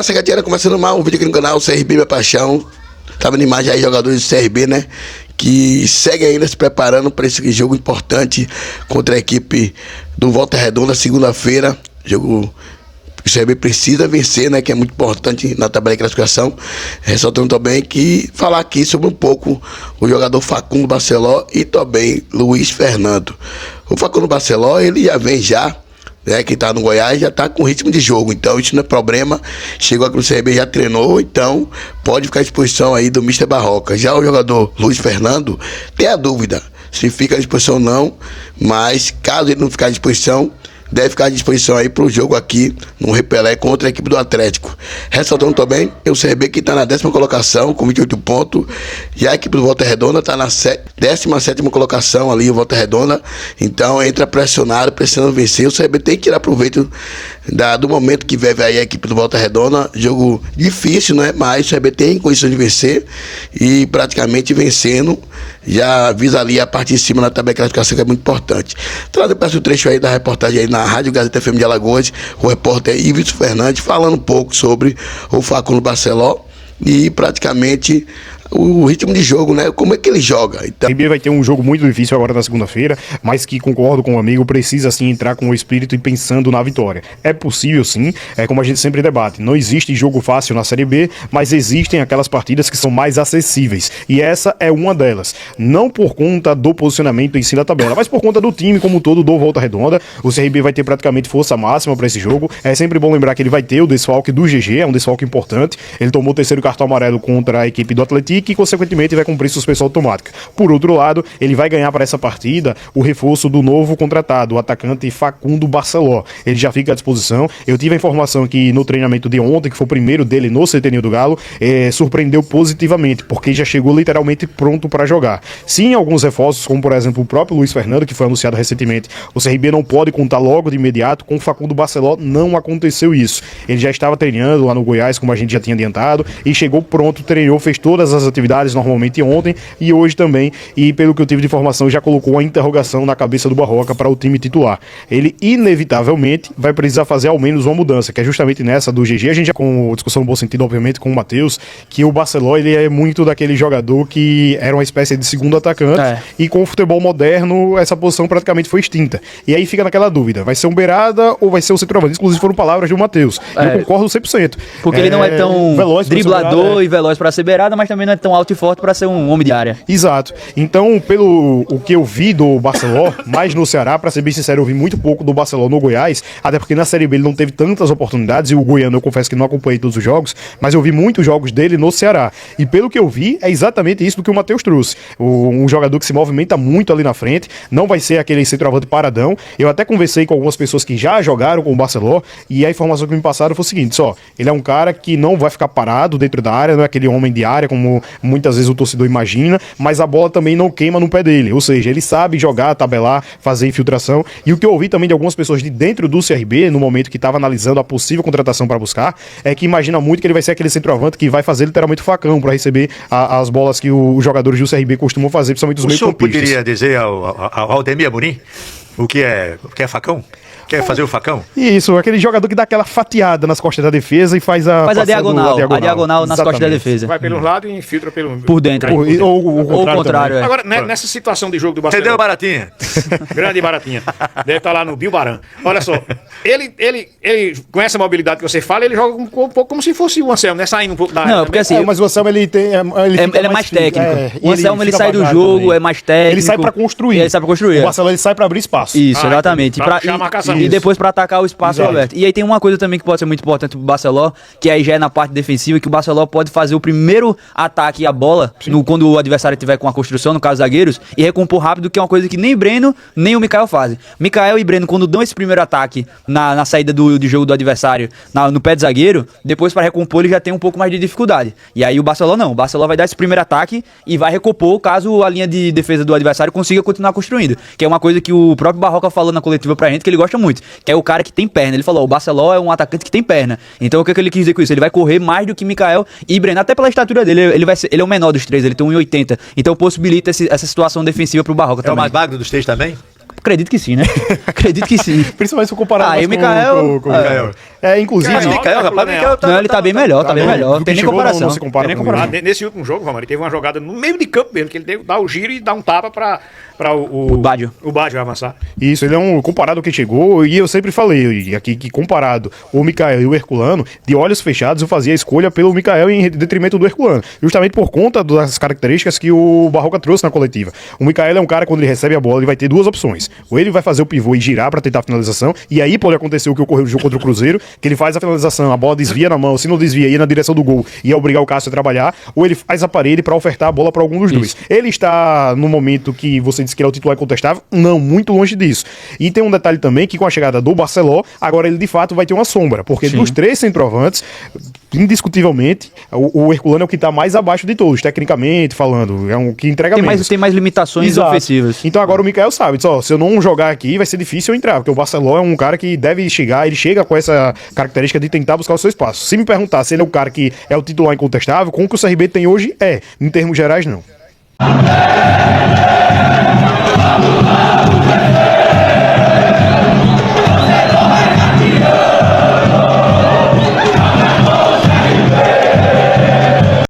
a Secretaria começando mal, um vídeo aqui no canal, CRB Minha Paixão. Tava na imagem aí, jogadores do CRB, né? Que segue ainda se preparando para esse jogo importante contra a equipe do Volta Redonda, segunda-feira. Jogo que o CRB precisa vencer, né? Que é muito importante na tabela de classificação. Ressaltando também que falar aqui sobre um pouco o jogador Facundo Barceló e também Luiz Fernando. O Facundo Barceló, ele já vem né, que tá no Goiás, já tá com ritmo de jogo, então isso não é problema. Chegou aqui no CRB, já treinou, então pode ficar à disposição aí do Mr. Barroca. Já o jogador Luiz Fernando tem a dúvida se fica à disposição ou não, mas caso ele não ficar à disposição, deve ficar à disposição aí pro jogo aqui no Repelé contra a equipe do Atlético. Ressaltando também, o CRB que está na 10ª colocação com 28 pontos, e a equipe do Volta Redonda está na 17ª colocação ali, o Volta Redonda, então entra pressionado, precisando vencer. O CRB tem que tirar proveito do momento que vive aí a equipe do Volta Redonda, jogo difícil, né? Mas o CRB tem condições de vencer e praticamente vencendo, já visa ali a parte de cima na tabela de classificação, que é muito importante. Traz o trecho aí da reportagem aí na Rádio Gazeta FM de Alagoas, o repórter Ives Fernandes falando um pouco sobre o Facundo Barceló e praticamente o ritmo de jogo, né? Como é que ele joga. Então... O RB vai ter um jogo muito difícil agora na segunda-feira, mas que, concordo com o amigo, precisa sim entrar com o espírito e pensando na vitória. É possível sim, é como a gente sempre debate, não existe jogo fácil na Série B, mas existem aquelas partidas que são mais acessíveis, e essa é uma delas. Não por conta do posicionamento em si da tabela, mas por conta do time como um todo do Volta Redonda. O CRB vai ter praticamente força máxima para esse jogo. É sempre bom lembrar que ele vai ter o desfalque do GG, é um desfalque importante. Ele tomou o 3º cartão amarelo contra a equipe do Atlético e, consequentemente, vai cumprir suspensão automática. Por outro lado, ele vai ganhar para essa partida o reforço do novo contratado, o atacante Facundo Barceló. Ele já fica à disposição. Eu tive a informação que no treinamento de ontem, que foi o primeiro dele no CT do Galo, surpreendeu positivamente, porque já chegou literalmente pronto para jogar. Sim, alguns reforços, como por exemplo o próprio Luiz Fernando, que foi anunciado recentemente, o CRB não pode contar logo de imediato. Com o Facundo Barceló não aconteceu isso. Ele já estava treinando lá no Goiás, como a gente já tinha adiantado, e chegou pronto, treinou, fez todas as atividades normalmente ontem e hoje também, e pelo que eu tive de informação, já colocou a interrogação na cabeça do Barroca para o time titular. Ele inevitavelmente vai precisar fazer ao menos uma mudança, que é justamente nessa do GG. A gente já com discussão no bom sentido, obviamente, com o Matheus, que o Barceló, ele é muito daquele jogador que era uma espécie de segundo atacante, e com o futebol moderno essa posição praticamente foi extinta. E aí fica naquela dúvida, vai ser um beirada ou vai ser um centroavante? Inclusive foram palavras do Matheus. Eu concordo 100%. Porque ele não é tão veloz, driblador e veloz para ser beirada, mas também não é tão alto e forte para ser um homem de área. Exato. Então, pelo o que eu vi do Barceló, mais no Ceará, para ser bem sincero, eu vi muito pouco do Barceló no Goiás, até porque na Série B ele não teve tantas oportunidades, e o goiano eu confesso que não acompanhei todos os jogos, mas eu vi muitos jogos dele no Ceará. E pelo que eu vi, é exatamente isso do que o Matheus trouxe. Um jogador que se movimenta muito ali na frente, não vai ser aquele centroavante paradão. Eu até conversei com algumas pessoas que já jogaram com o Barceló, e a informação que me passaram foi o seguinte, ele é um cara que não vai ficar parado dentro da área, não é aquele homem de área como muitas vezes o torcedor imagina, mas a bola também não queima no pé dele, ou seja, ele sabe jogar, tabelar, fazer infiltração. E o que eu ouvi também de algumas pessoas de dentro do CRB, no momento que estava analisando a possível contratação para buscar, é que imagina muito que ele vai ser aquele centroavante que vai fazer literalmente o facão para receber as bolas que os jogadores do CRB costumam fazer, principalmente os meio-campistas. O senhor poderia dizer ao Aldemir Amorim o que é facão? Quer fazer o facão? Isso, aquele jogador que dá aquela fatiada nas costas da defesa e faz a diagonal nas costas da defesa. Vai pelo lado e infiltra por dentro. Ou o contrário. Agora, nessa situação de jogo do Barcelona... Entendeu, Baratinha? Grande Baratinha. Deve estar lá no Bilbaran. Olha só, ele com essa mobilidade que você fala, ele joga um pouco como se fosse o Anselmo, né? Saindo um pouco da área. Não, porque assim... mas o Anselmo, ele é mais técnico. O Anselmo, ele sai do jogo, também. É mais técnico. Ele sai pra construir. O Barcelona, ele sai pra abrir espaço. Isso, exatamente. E depois pra atacar o espaço aberto. E aí tem uma coisa também que pode ser muito importante pro Barceló, que aí já é na parte defensiva, que o Barceló pode fazer o primeiro ataque à bola, quando o adversário tiver com a construção, no caso zagueiros, e recompor rápido, que é uma coisa que nem Breno, nem o Mikael fazem. Mikael e Breno, quando dão esse primeiro ataque na saída do jogo do adversário, no pé de zagueiro, depois para recompor ele já tem um pouco mais de dificuldade. E aí o Barceló não. O Barceló vai dar esse primeiro ataque e vai recompor caso a linha de defesa do adversário consiga continuar construindo. Que é uma coisa que o próprio Barroca falou na coletiva pra gente, que ele gosta muito, que é o cara que tem perna. Ele falou, o Barceló é um atacante que tem perna. Então o que ele quis dizer com isso? Ele vai correr mais do que Mikael e Breno, até pela estatura dele. Ele é o menor dos três, ele tem 1,80. Então possibilita essa situação defensiva pro Barroca também. É o mais magro dos três também? Acredito que sim, né? Acredito que sim. Principalmente se eu comparar E o Mikael... inclusive... Não, ele tá bem melhor, tá bem melhor. Não tem nem comparação. Não se compara Tem nem com comparação. Nesse último jogo, Valmar, ele teve uma jogada no meio de campo mesmo, que ele dá o giro e dá um tapa pra o Baggio. O Baggio avançar. Isso, ele é um comparado ao que chegou, e eu sempre falei aqui que comparado o Mikael e o Herculano, de olhos fechados eu fazia a escolha pelo Mikael em detrimento do Herculano, justamente por conta das características que o Barroca trouxe na coletiva. O Mikael é um cara, quando ele recebe a bola, ele vai ter duas opções. Ou ele vai fazer o pivô e girar pra tentar a finalização, e aí pode acontecer o que ocorreu no jogo contra o Cruzeiro, que ele faz a finalização, a bola desvia na mão, se não desvia, ia na direção do gol, ia obrigar o Cássio a trabalhar, ou ele faz a parede pra ofertar a bola pra algum dos dois. Ele está no momento que você disse que ele é o titular incontestável? Não, muito longe disso. E tem um detalhe também, que com a chegada do Barceló, agora ele de fato vai ter uma sombra, porque dos três centroavantes, indiscutivelmente, o Herculano é o que tá mais abaixo de todos, tecnicamente falando, é um que entrega menos. Tem mais limitações ofensivas. Então agora o Mikael sabe, se eu não jogar aqui, vai ser difícil eu entrar, porque o Barceló é um cara que deve chegar, ele chega com essa característica de tentar buscar o seu espaço. Se me perguntar se ele é o cara que é o titular incontestável, com o que o CRB tem hoje, em termos gerais, não.